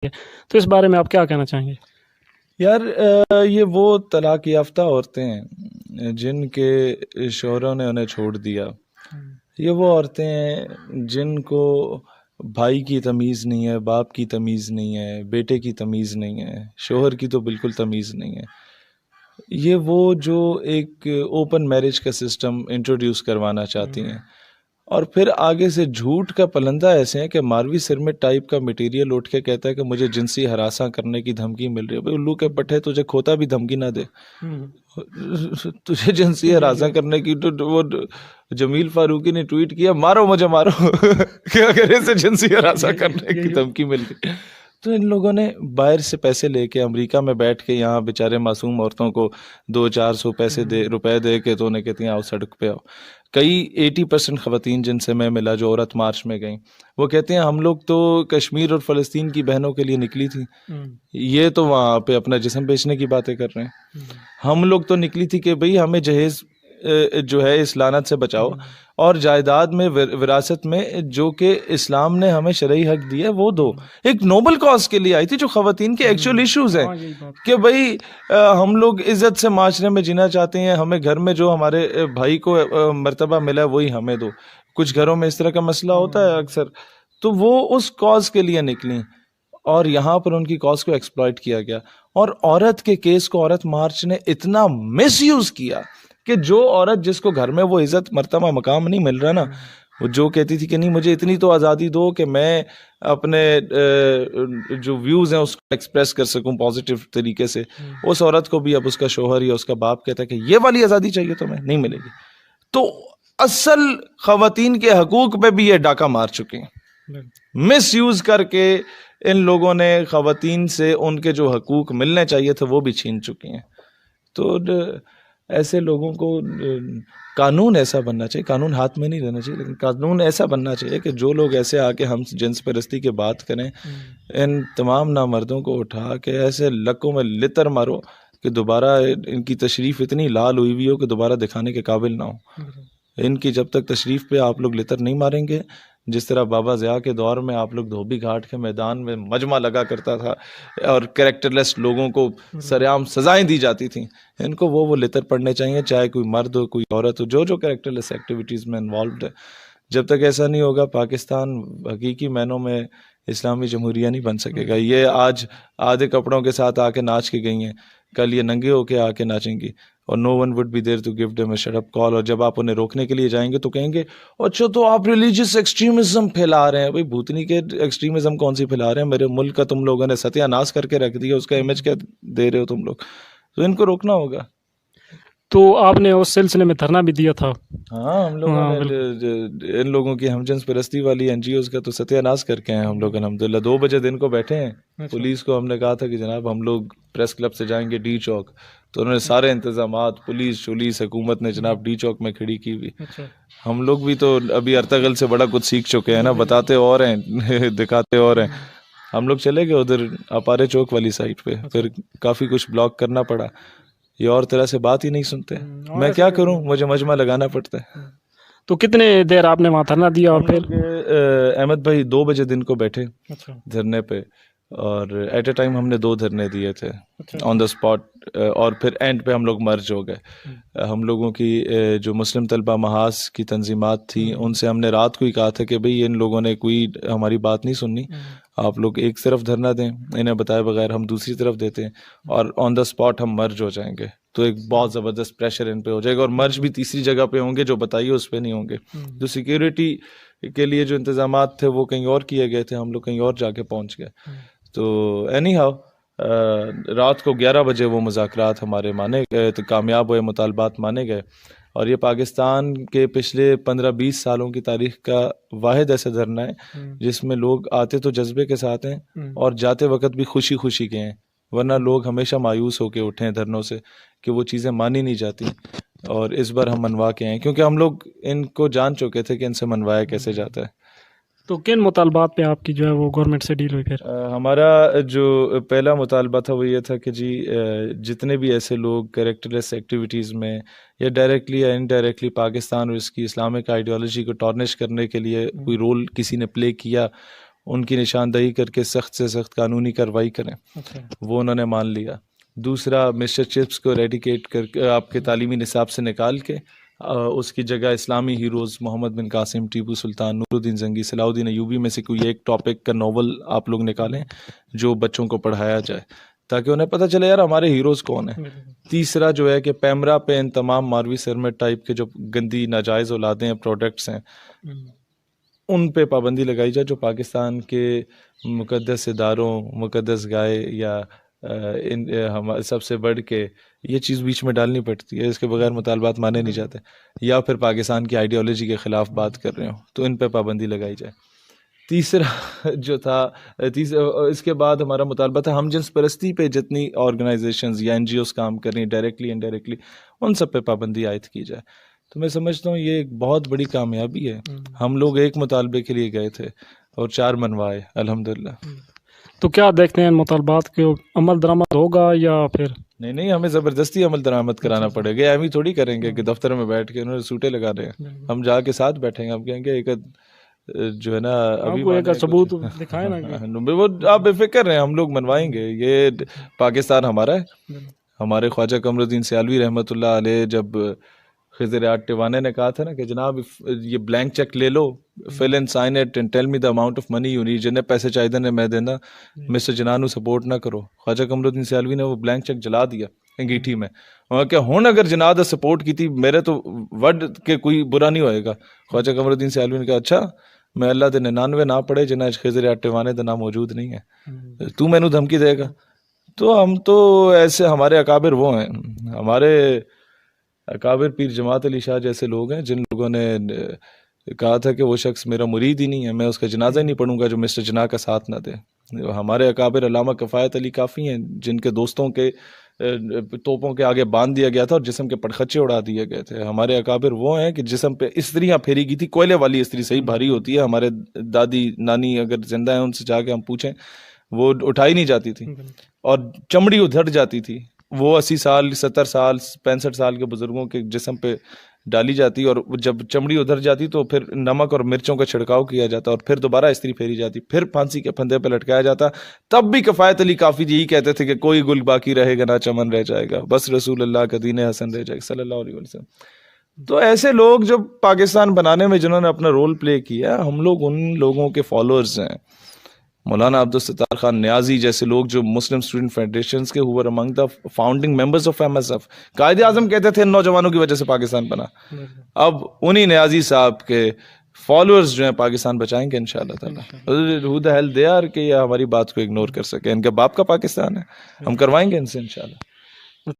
तो इस बारे में आप क्या कहना चाहेंगे? यार ये वो तलाक याफ्ता औरतें हैं जिनके शोहरों ने उन्हें छोड़ दिया। ये वो औरतें हैं जिनको भाई की तमीज़ नहीं है, बाप की तमीज़ नहीं है, बेटे की तमीज़ नहीं है, शोहर की तो बिल्कुल तमीज़ नहीं है। ये वो जो एक ओपन मैरिज का सिस्टम इंट्रोड्यूस करवाना चाहती हैं, और फिर आगे से झूठ का पलंदा ऐसे है कि मारवी सिरमिट टाइप का मटेरियल उठ के कहता है कि मुझे जिनसी हरासा करने की धमकी मिल रही है। भाई उल्लू के पट्टे, तुझे खोता भी धमकी ना दे। तुझे जिनसी हरासा करने की तो वो जमील फारूकी ने ट्वीट किया, मारो मुझे मारो कि अगर ऐसे जिनसी हरासा करने की धमकी मिल रही। तो इन लोगों ने बाहर से पैसे लेके अमेरिका में बैठ के यहाँ बेचारे मासूम औरतों को 200-400 रुपए दे के तो उन्हें कहती हैं आओ सड़क पे आओ। कई 80% ख़वातीन जिनसे मैं मिला जो औरत मार्च में गई, वो कहते हैं हम लोग तो कश्मीर और फ़लस्तीन की बहनों के लिए निकली थी, ये तो वहाँ पे अपना जिस्म बेचने की बातें कर रहे हैं। हम लोग तो निकली थी कि भाई हमें जहेज़ जो है इस लानत से बचाओ, और जायदाद में विरासत में जो कि इस्लाम ने हमें शरई हक दिया है वो दो। एक नोबल कॉज के लिए आई थी जो ख़वातीन के एक्चुअल इश्यूज हैं कि भाई हम लोग इज्जत से माशरे में जीना चाहते हैं, हमें घर में जो हमारे भाई को मर्तबा मिला है वही हमें दो। कुछ घरों में इस तरह का मसला होता है अक्सर, तो वो उस कॉज के लिए निकली और यहाँ पर उनकी कॉज को एक्सप्लॉइट किया गया। और औरत के केस को औरत मार्च ने इतना मिसयूज किया कि जो औरत जिसको घर में वो इज्जत मर्तबा मकाम नहीं मिल रहा ना, वो जो कहती थी कि नहीं मुझे इतनी तो आज़ादी दो कि मैं अपने जो व्यूज़ हैं उसको एक्सप्रेस कर सकूं पॉजिटिव तरीके से, उस औरत को भी अब उसका शोहर या उसका बाप कहता है कि ये वाली आज़ादी चाहिए तो मैं नहीं मिलेगी। तो असल ख़वातीन के हकूक पे भी ये डाका मार चुके हैं। मिस यूज़ करके इन लोगों ने ख़वातीन से उनके जो हकूक मिलने चाहिए थे वो भी छीन चुके हैं। तो ऐसे लोगों को कानून ऐसा बनना चाहिए, कानून हाथ में नहीं रहना चाहिए, लेकिन कानून ऐसा बनना चाहिए कि जो लोग ऐसे आके हम जिन्स परस्ती की बात करें, इन तमाम नामर्दों को उठा के ऐसे लकों में लितर मारो कि दोबारा इनकी तशरीफ़ इतनी लाल हुई हुई हो कि दोबारा दिखाने के काबिल ना हो। इनकी जब तक तशरीफ़ पे आप लोग लितर नहीं मारेंगे, जिस तरह बाबा ज़िया के दौर में आप लोग धोबी घाट के मैदान में मजमा लगा करता था और कैरेक्टरलेस लोगों को सरेआम सजाएं दी जाती थी, इनको वो लितर पड़ने चाहिए, चाहे कोई मर्द हो कोई औरत हो, जो जो कैरेक्टरलेस एक्टिविटीज़ में इन्वॉल्व है। जब तक ऐसा नहीं होगा पाकिस्तान हकीकी मायनों में इस्लामी जमहूरिया नहीं बन सकेगा। ये आज आधे कपड़ों के साथ आके नाच के गई हैं, कल ये नंगे होके आके नाचेंगी और no one would be there to give them a shut up call. और जब आप उन्हें रोकने के लिए जाएंगे तो कहेंगे अच्छा तो आप रिलीजियस एक्सट्रीमिज्म फैला रहे हैं। भाई भूतनी के एक्सट्रीमिज्म कौन सी फैला रहे हैं? मेरे मुल्क का तुम लोगों ने सत्यानाश करके रख दिया, उसका इमेज क्या दे रहे हो तुम लोग? तो इनको रोकना होगा। तो आपने उस सिलसिले में धरना भी दिया था। हाँ, हम लोगों हाँ, ने इन लोगों की हमजन्स परस्ती वाली एनजीओज का तो सत्यानाश करके हैं हम लोग अल्हम्दुलिल्लाह। 2 बजे दिन को बैठे हैं। पुलिस को हमने कहा था कि जनाब हम लोग प्रेस क्लब से जाएंगे डी चौक, तो उन्होंने सारे इंतजामात पुलिस हुकूमत ने जनाब डी चौक में खड़ी की हुई। हम लोग भी तो अभी अर्तगल से बड़ा कुछ सीख चुके हैं ना, बताते और हैं दिखाते और हैं। हम लोग चले गए उधर अपारे चौक वाली साइड पे, फिर काफ़ी कुछ ब्लॉक करना पड़ा। ये और तरह से बात ही नहीं सुनते। मैं क्या करूं, मुझे मजमा लगाना पड़ता है। तो कितने देर आपने वहाँ धरना दिया? और फिर अहमद भाई 2 बजे दिन को बैठे धरने पे, और एट ए टाइम हमने 2 धरने दिए थे ऑन द स्पॉट, और फिर एंड पे हम लोग मर्ज हो गए। हम लोगों की जो मुस्लिम तलबा महाज की तंजीमात थी उनसे हमने रात को ही कहा था कि भाई इन लोगों ने कोई हमारी बात नहीं सुननी, आप लोग एक तरफ धरना दें, इन्हें बताए बगैर हम दूसरी तरफ देते हैं और ऑन द स्पॉट हम मर्ज हो जाएंगे। तो एक बहुत ज़बरदस्त प्रेशर इन पे हो जाएगा और मर्ज भी तीसरी जगह पे होंगे, जो बताइए उस पर नहीं होंगे। जो सिक्योरिटी के लिए जो इंतजामात थे वो कहीं और किए गए थे, हम लोग कहीं और जाके पहुंच गए। तो एनी हाउ रात को 11 बजे वो मुज़ाकरात हमारे माने गए, तो कामयाब हुए, मुतालबात माने गए। और ये पाकिस्तान के पिछले 15-20 सालों की तारीख का वाहिद ऐसा धरना है जिसमें लोग आते तो जज्बे के साथ हैं और जाते वक्त भी खुशी खुशी के हैं, वरना लोग हमेशा मायूस होकर उठे हैं धरनों से कि वो चीज़ें मानी नहीं जाती। और इस बार हम मनवा के आए क्योंकि हम लोग इनको जान चुके थे कि इनसे मनवाया कैसे जाता है। तो किन मुतालबात पे आपकी जो है वो गवर्नमेंट से डील हुई फिर? हमारा जो पहला मुतालबा था वो ये था कि जी जितने भी ऐसे लोग कैरेक्टरलेस एक्टिविटीज़ में या डायरेक्टली या इनडायरेक्टली पाकिस्तान और इसकी इस्लामिक आइडियोलॉजी को टॉर्निश करने के लिए कोई रोल किसी ने प्ले किया, उनकी निशानदही करके सख्त से सख्त कानूनी कार्रवाई करें, अच्छा। वो उन्होंने मान लिया। दूसरा, मिस्टर चिप्स को रेडिकेट करके आपके तालीमी निसाब से निकाल के उसकी जगह इस्लामी हीरोज़ मोहम्मद बिन कासिम, टीपू सुल्तान, नूरुद्दीन जंगी, सलाउद्दीन अयूबी में से कोई एक टॉपिक का नॉवल आप लोग निकालें जो बच्चों को पढ़ाया जाए, ताकि उन्हें पता चले यार हमारे हीरोज़ कौन हैं। तीसरा जो है कि पैमरा पे इन तमाम मारवी सरमत टाइप के जो गंदी नाजायज़ औलादें हैं, प्रोडक्ट्स हैं, उन पे पाबंदी लगाई जाए, जो पाकिस्तान के मुक़द्दस इदारों, मुक़द्दस गाय या हम सबसे बढ़ के ये चीज़ बीच में डालनी पड़ती है, इसके बगैर मुतालबात माने नहीं जाते, या फिर पाकिस्तान की आइडियोलॉजी के ख़िलाफ़ बात कर रहे हो तो इन पे पाबंदी लगाई जाए। तीसरा जो था, इसके बाद हमारा मुतालबा था हम जिन्स परस्ती पे जितनी ऑर्गेनाइजेशंस या NGOs काम कर रही हैं डायरेक्टली इनडायरेक्टली, उन सब पे पाबंदी आयद की जाए। तो मैं समझता हूँ ये एक बहुत बड़ी कामयाबी है। हम लोग एक मुतालबे के लिए गए थे और 4 मनवाए अल्हम्दुलिल्लाह। तो क्या देखते हैं मुतालबात के अमल दरामद होगा या फिर नहीं, हमें ज़बरदस्ती अमल दरामद कराना पड़ेगा। हम ही थोड़ी करेंगे कि दफ्तर में बैठ के उन्होंने सूटे लगा रहे हैं, हम जाके साथ बैठेंगे, हम कहेंगे एक जो है ना अभी एक सबूत दिखाए ना वो आप बेफिक्र हैं, हम लोग मनवाएंगे। ये पाकिस्तान हमारा है। हमारे ख्वाजा कमरुद्दीन सियालवी रहमतुल्लाह अलैह जब खिज़र टिवाने ने कहा था ना कि जनाब ये ब्लैंक चेक ले लो, fill and sign it and tell me the amount of money you need, जिन्हें पैसे चाहिए ने मैं देना, मिस्टर जिनानू सपोर्ट ना करो। ख्वाजा कमरुद्दीन सियालवी ने वो ब्लैंक चेक जला दिया अंगीठी में। और क्या हुन अगर जनाब सपोर्ट की थी मेरे तो वर्ड के कोई बुरा नहीं होएगा। ख्वाजा कमरुद्दीन सियालवी ने कहा अच्छा मैं अल्लाह दे 99 ना पढ़े जिन्हें खिज़र टिवाने का नाम मौजूद नहीं है, तू मैनू धमकी देगा। तो हम तो ऐसे, हमारे अकाबिर वो हैं, हमारे अकाबिर पीर जमात अली शाह जैसे लोग हैं जिन लोगों ने कहा था कि वो शख्स मेरा मुरीद ही नहीं है, मैं उसका जनाजा ही नहीं पढ़ूंगा जो मिस्टर जिना का साथ ना दे। हमारे अकाबिर अल्लामा किफ़ायत अली काफ़ी हैं जिनके दोस्तों के तोपों के आगे बांध दिया गया था और जिस्म के पटखच्चे उड़ा दिए गए थे। हमारे अकाबिर वो हैं कि जिस्म पे इस्त्रियाँ फेरी की थी, कोयले वाली इस्त्री सही भारी होती है, हमारे दादी नानी अगर जिंदा हैं उनसे जाके हम पूछें वो उठाई नहीं जाती थी और चमड़ी उधड़ जाती थी। वो 80 साल 70 साल 65 साल के बुजुर्गों के जिस्म पे डाली जाती और जब चमड़ी उधर जाती तो फिर नमक और मिर्चों का छिड़काव किया जाता और फिर दोबारा इस्त्री फेरी जाती, फिर फांसी के फंदे पे लटकाया जाता। तब भी किफ़ायत अली काफ़ी यही कहते थे कि कोई गुल बाकी रहेगा ना चमन रह जाएगा, बस रसूल अल्लाह का दीन हसन रह जाएगा सल्लल्लाहु अलैहि वसल्लम। तो ऐसे लोग जो पाकिस्तान बनाने में जिन्होंने अपना रोल प्ले किया, हम लोग उन लोगों के फॉलोअर्स हैं। मौलाना अब्दुल सत्तार खान न्याजी जैसे लोग जो मुस्लिम स्टूडेंट फेडरेशन के हुए among the founding members of MSF, कायदे आजम कहते थे इन नौजवानों की वजह से पाकिस्तान बना। अब उन्हीं न्याजी साहब के फॉलोअर्स जो हैं पाकिस्तान बचाएंगे इंशाअल्लाह ताला। Who the hell they are कि ये हमारी बात को इग्नोर कर सके, इनके बाप का पाकिस्तान है, हम करवाएंगे इनसे इंशाअल्लाह।